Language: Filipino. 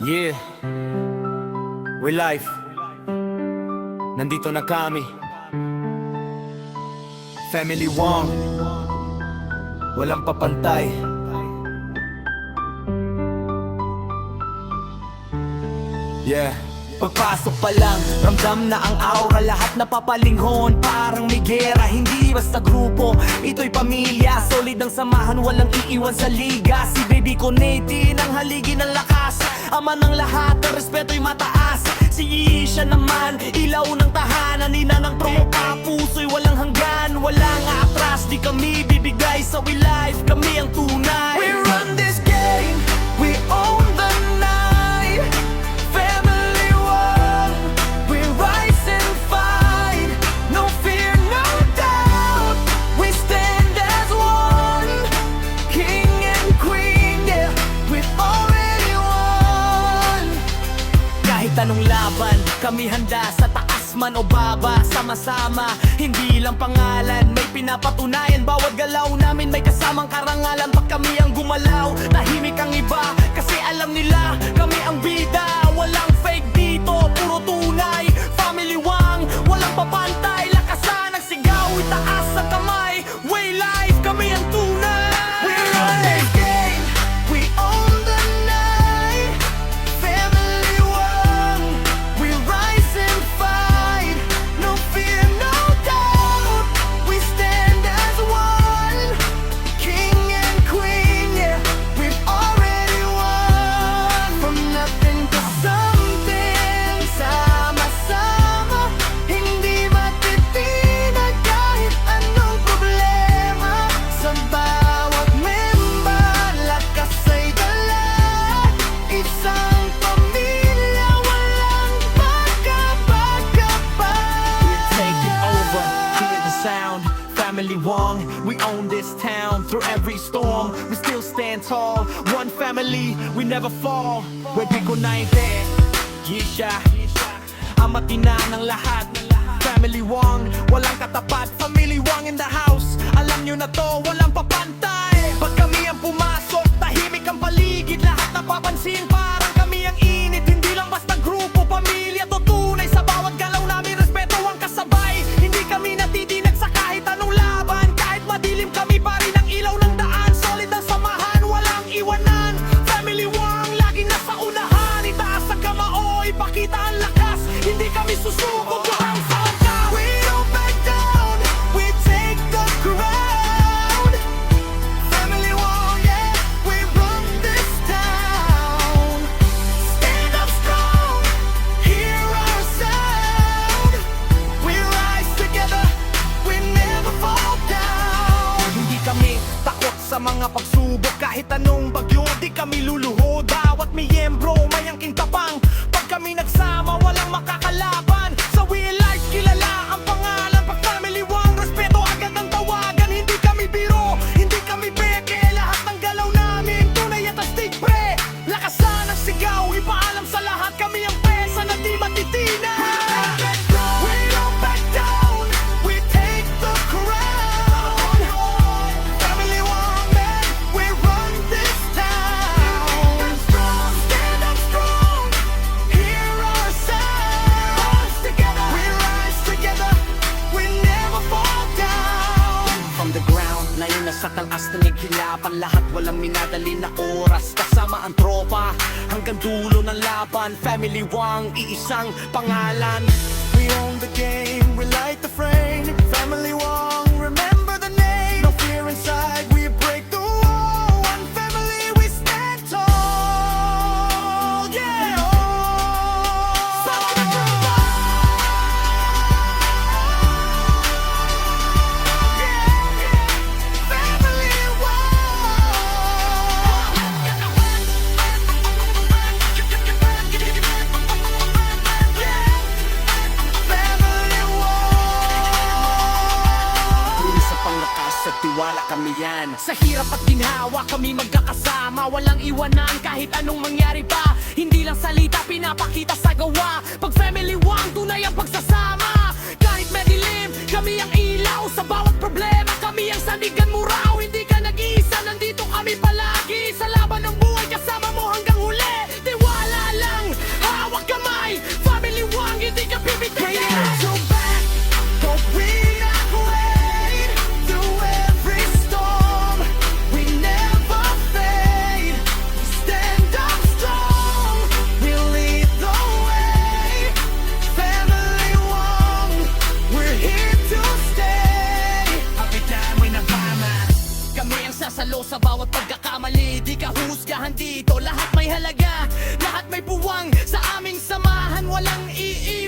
Yeah, we live. Nandito na kami, Family Wong. Walang papantay. Yeah. Pagpasok pa lang, ramdam na ang aura. Lahat napapalinghon, parang may gera. Hindi basta grupo, ito'y pamilya. Solid ang samahan, walang iiwan sa liga. Si Baby Conete ng haligi ng lakas. Ama ng lahat, ang respeto'y mataas. Si Isha naman, ilaw ng tahanan. Ina ng tropa, puso'y walang hanggan. Walang atras, di kami bibigay sa we life. Kami ang tunay. We run this game, we own the night. Family One, we rise and fight. No fear, no doubt, we stand as one. King and queen, yeah, we've already won. Kahit anong laban, kami handa sa taas man o baba. Sama-sama, hindi lang pangalan, may pinapatunayan. Bawat galaw namin may kasamang karangalan. Pag kami ang gumalaw, tahimik ang iba. Kasi alam nila, kami ang bida. Walang fake dito, puro tunay. Family Wang, walang papantay. Lakasan ang sigaw, itaas ang kamay. Way life, kami ang tunay. We run this game, we own the night. Family Wang, we rise and fight. No fear, no doubt, we stand as one. King and queen, yeah, we've already won. From nothing to something, sama-sama, hindi matitinag kahit anong problema. Sa bawat member, lakas ay dala. Isang pamilya, walang pagkapagkapa. We're taking over, hear the sound. Family Wong, we own this town. Through every storm, we still stand tall. One family, we never fall. We're Big United, Yisha, ang matina ng lahat. Family Wong, walang katapat. Family Wong in the house, alam nyo na to, walang papantay. Pag kami ang pumasok, tahimik ang paligid. Lahat napapansin, parang kami ang init. Hindi lang basta grupo, pamilya, to tunay. Sa bawat galaw namin, respeto ang kasabay. Hindi kami natitinag sa kahit anong laban. Kahit madilim, kami pa rin ang ilaw ng daan. Solid ang samahan, walang iwanan. Family Wong, laging nasa unahan. Itaas ang kamao, ipakita ang lakas. Hindi kami susuko, parang sa wakas. We don't back down, we take the crown. Family Wong, yeah, we run this town. Stand up strong, hear our sound. We rise together, we never fall down. Hindi kami takot sa mga pagsubok. Kahit anong bagyo, di kami luluhod. Bawat miyembro, may angking tapang. Pag kami nagsama, walang makakalaban. Sa we life, kilala ang pangalan. Pag Family Wang, respeto agad ang tawagan. Hindi kami biro, hindi kami peke. Lahat ng galaw namin, tunay at astig pre. Lakasan ang sigaw, ipaalam sa lahat. Kami ang pesa na di matitina. We don't back down, we take the crown. Family Wang, man, we run this town. Stand up strong, hear our sounds. Together, we rise together, we never fall down. From the ground, ngayon nasa taas ng ikilapan. Lahat walang minadali na oras. Kasama ang tropa, hanggang dulo ng laban. Family Wang, iisang pangalan. We own the game, we light the frame. Family Wang, remember the name. No fear inside, we break the wall. One family, we stand tall. Yeah, Family sa panglakas at tiwala kami yan. Sa hirap at ginhawa kami magkakasama. Walang iwanan kahit anong mangyari pa. Hindi lang salita, pinapakita sa gawa. Pag Family Wang, tunay ang pagsasama. Kahit madilim, kami ang ilaw. Sa bawat problema, kami ang sandigan mo raw. Hindi ka nag-iisa, nandito kami palagi. Sa laban ng buhay, kasama mo hanggang huli. Tiwala dito. Lahat may halaga, lahat may puwang. Sa aming samahan walang iiwan.